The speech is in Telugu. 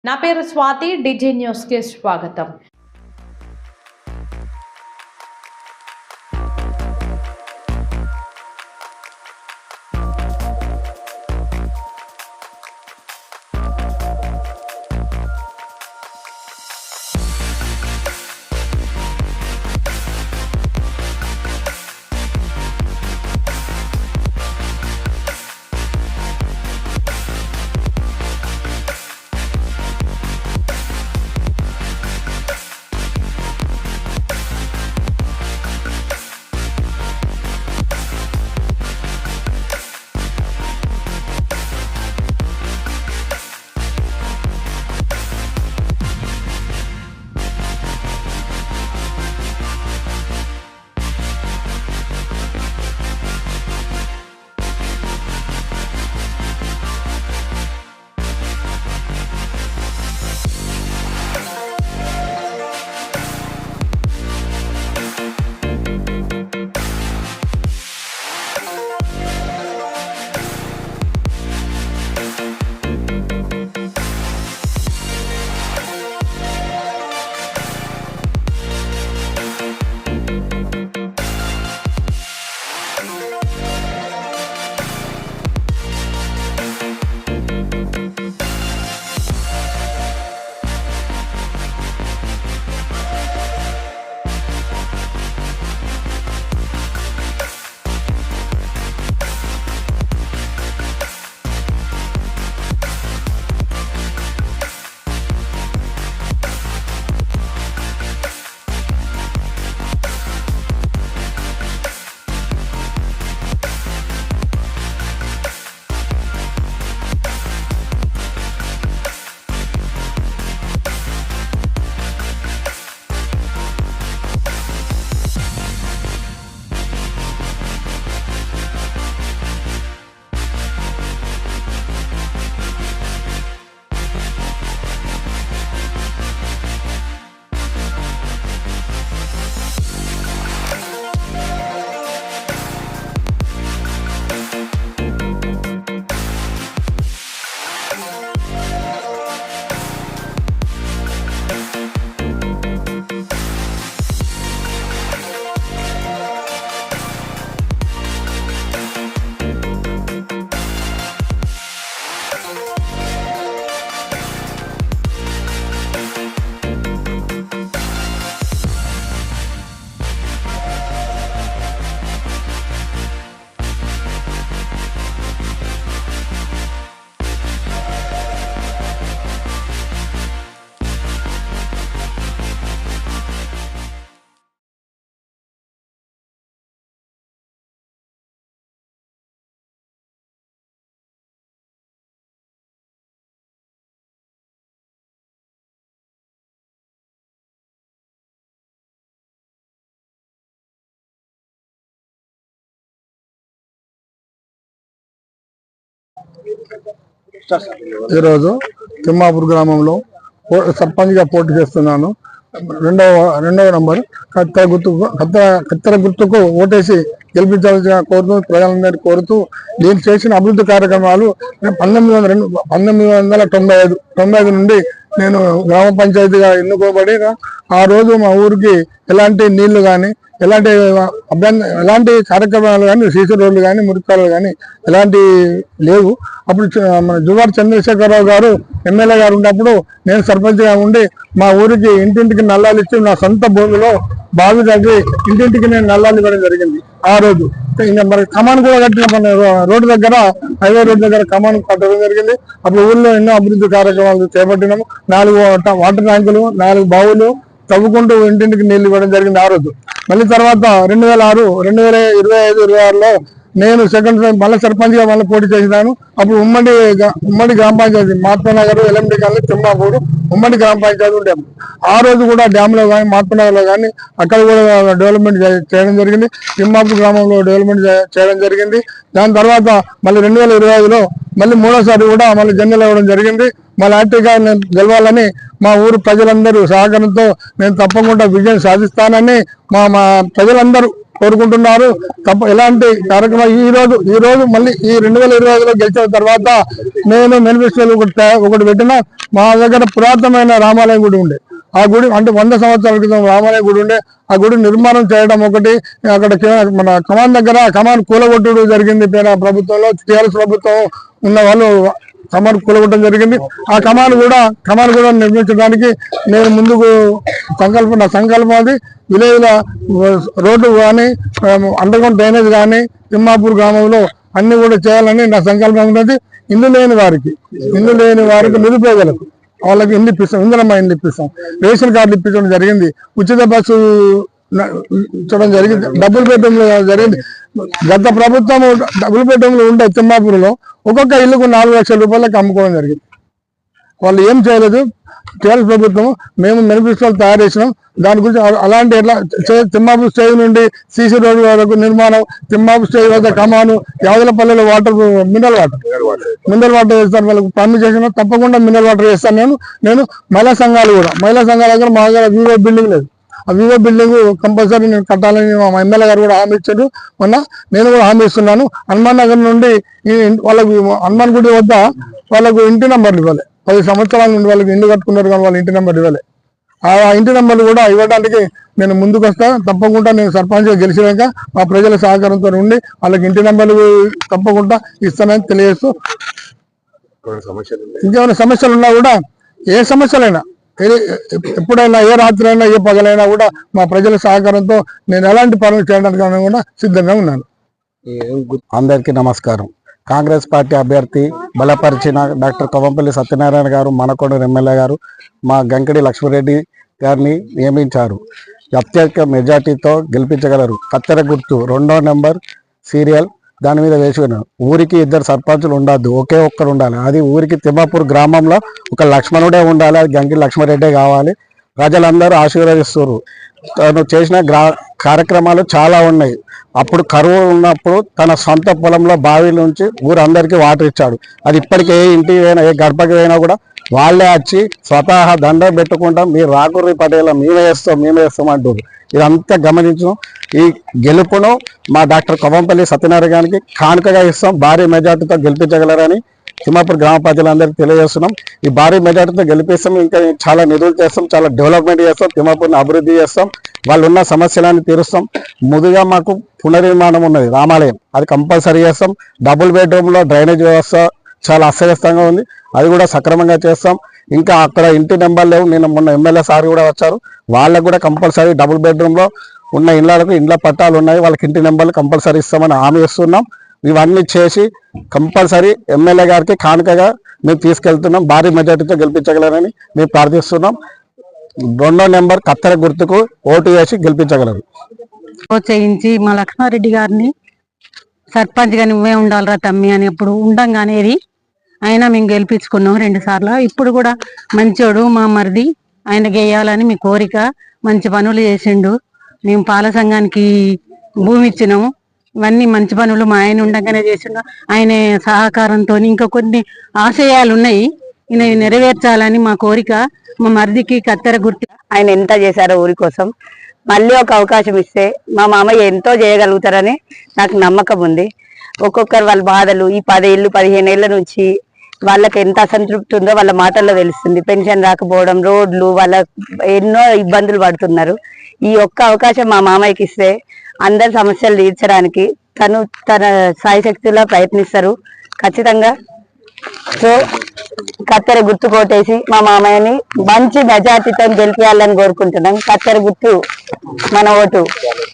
నా పేరు స్వాతి, డిజి న్యూస్ కి స్వాగతం. ఈరోజు తిమ్మాపూర్ గ్రామంలో సర్పంచ్గా పోటీ చేస్తున్నాను. రెండవ నంబర్ కత్తెర గుర్తుకు ఓటేసి గెలిపించాల్సిన కోరుతూ ప్రజలందరినీ కోరుతూ నేను చేసిన అభివృద్ధి కార్యక్రమాలు 1995 నుండి నేను గ్రామ పంచాయతీగా ఎన్నుకోబడి ఆ రోజు మా ఊరికి ఎలాంటి నీళ్లు కానీ ఎలాంటి కార్యక్రమాలు కానీ సీసీ రోడ్లు కానీ మురికాలు కానీ ఎలాంటి లేవు. అప్పుడు మన జువార్ చంద్రశేఖరరావు గారు ఎమ్మెల్యే గారు ఉన్నప్పుడు నేను సర్పంచ్గా ఉండి మా ఊరికి ఇంటింటికి నల్లాలు ఇచ్చి నా సొంత భూమిలో బావి తగ్గి ఇంటింటికి నేను నల్లాలు ఇవ్వడం జరిగింది. ఆ రోజు ఇంకా మరి కమాన్ కూడా కట్టిన మన రోడ్డు దగ్గర హైవే రోడ్డు దగ్గర కమాన్ కట్టడం జరిగింది. అప్పుడు ఊళ్ళో ఎన్నో అభివృద్ధి కార్యక్రమాలు చేపట్టినాము. 4 వాటర్ ట్యాంకులు, 4 బావులు తవ్వుకుంటూ ఇంటింటికి నీళ్లు ఇవ్వడం జరిగింది. ఆ రోజు మళ్ళీ తర్వాత 2006, 2025, 2026లో నేను సెకండ్ మళ్ళీ సర్పంచ్గా మళ్ళీ పోటీ చేసినాను. అప్పుడు ఉమ్మడి గ్రామ పంచాయతీ మహాత్మానగర్, ఎల్ఎండి కాలనీ, తిమ్మాపూర్ ఉమ్మడి గ్రామ పంచాయతీ ఉండేది. ఆ రోజు కూడా డ్యామ్లో కానీ మహాత్మానగర్లో కానీ అక్కడ కూడా డెవలప్మెంట్ చేయడం జరిగింది. తిమ్మాపూర్ గ్రామంలో డెవలప్మెంట్ చేయడం జరిగింది. దాని తర్వాత మళ్ళీ 2025లో మళ్ళీ మూడోసారి కూడా మళ్ళీ జెండాలు ఇవ్వడం జరిగింది. మళ్ళీ యాక్టివ్గా నేను గెలవాలని మా ఊరు ప్రజలందరూ సహకారంతో నేను తప్పకుండా విజయం సాధిస్తానని మా ప్రజలందరూ కోరుకుంటున్నారు. ఎలాంటి కార్యక్రమం ఈ రోజు మళ్ళీ ఈ 2025లో గెలిచిన తర్వాత నేను మేనిఫెస్టోలో ఒకటి పెట్టిన, మా దగ్గర పురాతనమైన రామాలయం గుడి ఉండే, ఆ గుడి అంటే 100 సంవత్సరాల క్రితం రామాలయ గుడి ఉండే, ఆ గుడి నిర్మాణం చేయడం ఒకటి, అక్కడ మన కమాన్ దగ్గర కమాన్ కూలగొట్టుడు జరిగింది. ప్రభుత్వంలో టీఆర్ఎస్ ప్రభుత్వం ఉన్న వాళ్ళు కమాన్ కూలగొట్టడం జరిగింది. ఆ కమాన్ కూడా నిర్మించడానికి నేను ముందుకు నా సంకల్పం అది. విలేజ్ల రోడ్డు కానీ అండర్ గ్రౌండ్ డ్రైనేజ్ కానీ తిమ్మాపూర్ గ్రామంలో అన్ని కూడా చేయాలని నా సంకల్పం ఉన్నది. ఇల్లు లేని వారికి నిరుపేదలకు వాళ్ళకి ఇల్లు ఇప్పిస్తాం, ఇందిరమ్మ ఇల్లు ఇప్పిస్తాం, రేషన్ కార్డు ఇప్పించడం జరిగింది, ఉచిత బస్సు ఇచ్చడం జరిగింది, డబుల్ బెడ్రూమ్ జరిగింది. గత ప్రభుత్వం డబుల్ బెడ్రూమ్లు ఉండే తిమ్మాపూర్లో ఒక్కొక్క ఇల్లుకు 4 లక్షల రూపాయలకు అమ్ముకోవడం జరిగింది. వాళ్ళు ఏం చేయలేదు. టీఆర్ఎస్ ప్రభుత్వం మేము మేనిఫెస్టోలు తయారు చేసినాం. దాని గురించి అలాంటి ఎట్లా తిమ్మాపూర్ స్టేజ్ నుండి సీసీ రోడ్డు వరకు నిర్మాణం, తిమ్మాపూర్ స్టేజ్ వద్ద కమాను, యాదలపల్లిలో మినరల్ వాటర్ చేస్తాను. వాళ్ళకి పర్మిట్ చేసిన తప్పకుండా మినరల్ వాటర్ చేస్తాను. నేను మహిళా సంఘాలు దగ్గర మా దగ్గర వివో బిల్డింగ్ లేదు. ఆ వివో బిల్డింగ్ కంపల్సరీ నేను కట్టాలని మా ఎమ్మెల్యే గారు కూడా హామీ ఇచ్చారు. మొన్న నేను కూడా హామీ ఇస్తున్నాను. హనుమాన్ నగర్ నుండి వాళ్ళకి హనుమాన్ గుడి వద్ద వాళ్ళకు ఇంటి నెంబర్లు ఇవ్వాలి. 10 సంవత్సరాల నుండి వాళ్ళకి ఇల్లు కట్టుకున్నారు కానీ వాళ్ళ ఇంటి నెంబర్ ఇవ్వాలి. ఆ ఇంటి నెంబర్లు కూడా ఇవ్వడానికి నేను ముందుకు వస్తా. తప్పకుండా నేను సర్పంచ్గా గెలిచినాక మా ప్రజల సహకారంతో ఉండి వాళ్ళకి ఇంటి నెంబర్లు తప్పకుండా ఇస్తానని తెలియజేస్తూ, ఇంకేమైనా సమస్యలు ఉన్నా కూడా, ఏ సమస్యలైనా ఎప్పుడైనా, ఏ రాత్రి అయినా, ఏ పగలైనా కూడా మా ప్రజల సహకారంతో నేను ఎలాంటి పనులు చేయడానికి కూడా సిద్ధంగా ఉన్నాను. అందరికీ నమస్కారం. కాంగ్రెస్ పార్టీ అభ్యర్థి బలపరిచిన డాక్టర్ కవంపల్లి సత్యనారాయణ గారు, మనకొండ ఎమ్మెల్యే గారు మా గంకడి లక్ష్మీరెడ్డి గారిని నియమించారు. అత్యధిక మెజార్టీతో గెలిపించగలరు. కత్తెర గుర్తు 2వ నెంబర్ సీరియల్ దాని మీద వేసి ఉన్నాను. ఊరికి 2 సర్పంచులు ఉండద్దు, ఒకే ఒక్కరు ఉండాలి. అది ఊరికి తిమ్మాపూర్ గ్రామంలో ఒక లక్ష్మణుడే ఉండాలి. అది గంకడి లక్ష్మీరెడ్డే కావాలి. ప్రజలందరూ ఆశీర్వదిస్తారు. తను చేసిన కార్యక్రమాలు చాలా ఉన్నాయి. అప్పుడు కరువు ఉన్నప్పుడు తన సొంత పొలంలో బావి నుంచి ఊరందరికీ వాటర్ ఇచ్చాడు. అది ఇప్పటికే ఏ ఇంటికి అయినా, ఏ గడపకి అయినా కూడా వాళ్ళే వచ్చి స్వతహా దండం పెట్టుకుంటాం, మీరు రాకుర్రి పటేల మేమే వేస్తాం అంటారు. ఇదంతా గమనించడం. ఈ గెలుపును మా డాక్టర్ కవంపల్లి సత్యనారాయణ గారికి కానుకగా ఇస్తాం. భారీ మెజార్టీతో గెలిపించగలరని తిమ్మాపూర్ గ్రామ ప్రజలందరికీ తెలియజేస్తున్నాం. ఈ భారీ మెజార్టీతో గెలిపిస్తాం. ఇంకా చాలా నిధులు చేస్తాం, చాలా డెవలప్మెంట్ చేస్తాం, తిమ్మాపూర్ని అభివృద్ధి చేస్తాం, వాళ్ళు ఉన్న సమస్యలన్నీ తీరుస్తాం. ముందుగా మాకు పునర్నిర్మాణం ఉన్నది రామాలయం, అది కంపల్సరీ చేస్తాం. డబుల్ బెడ్రూమ్లో డ్రైనేజ్ వ్యవస్థ చాలా అస్తవ్యస్తంగా ఉంది, అది కూడా సక్రమంగా చేస్తాం. ఇంకా అక్కడ ఇంటి నెంబర్ లేవు. నేను మొన్న ఎమ్మెల్యే సార్ కూడా వచ్చారు, వాళ్ళకు కూడా కంపల్సరీ డబుల్ బెడ్రూమ్లో ఉన్న ఇళ్లకు ఇండ్ల పట్టాలు ఉన్నాయి, వాళ్ళకి ఇంటి నెంబర్లు కంపల్సరీ ఇస్తామని హామీ ఇస్తున్నాం. ఇవన్నీ చేసి కంపల్సరీ ఎమ్మెల్యే గారికి కానుకగా మేము తీసుకెళ్తున్నాం. భారీ మెజార్టీతో గెలిపించగలరని మేము ప్రార్థిస్తున్నాం. 2వ నెంబర్ కత్తెర గుర్తుకు ఓటు వేసి గెలిపించగలరు. ప్రోత్సహించి మా లక్ష్మారెడ్డి గారిని సర్పంచ్గా నువ్వే ఉండాలిరా తమ్మి అని ఎప్పుడు ఉండంగానేది అయినా మేము గెలిపించుకున్నాం 2 సార్లు. ఇప్పుడు కూడా మంచోడు మా మరిది, ఆయన గేయాలని మీ కోరిక. మంచి పనులు చేసిండు. మేము పాల సంఘానికి భూమి ఇచ్చినాము. ఇవన్నీ మంచి పనులు మా ఆయన ఉండగానే చేసిండు. ఆయన సహకారంతో ఇంకా కొన్ని ఆశయాలు ఉన్నాయి, ఈయన నెరవేర్చాలని మా కోరిక. మా మరిదికి కత్తెర గుర్తు. ఆయన ఎంత చేశారో ఊరి కోసం. మళ్ళీ ఒక అవకాశం ఇస్తే మా మామయ్య ఎంతో చేయగలుగుతారని నాకు నమ్మకం ఉంది. ఒక్కొక్కరు వాళ్ళ బాధలు, ఈ 10 ఏళ్ళు 15 ఏళ్ల నుంచి వాళ్ళకి ఎంత అసంతృప్తి ఉందో వాళ్ళ మాటల్లో తెలుస్తుంది. పెన్షన్ రాకపోవడం, రోడ్లు, వాళ్ళ ఎన్నో ఇబ్బందులు పడుతున్నారు. ఈ ఒక్క అవకాశం మా మామయ్యకి ఇస్తే అందరి సమస్యలు తీర్చడానికి తన సాయశక్తిలో ప్రయత్నిస్తారు ఖచ్చితంగా. సో కత్తెర గుర్తు కోటేసి మా మామయ్యని మంచి మెజార్టీతో గెలిపించాలని కోరుకుంటున్నాం. కత్తెర గుర్తు మన ఓటు.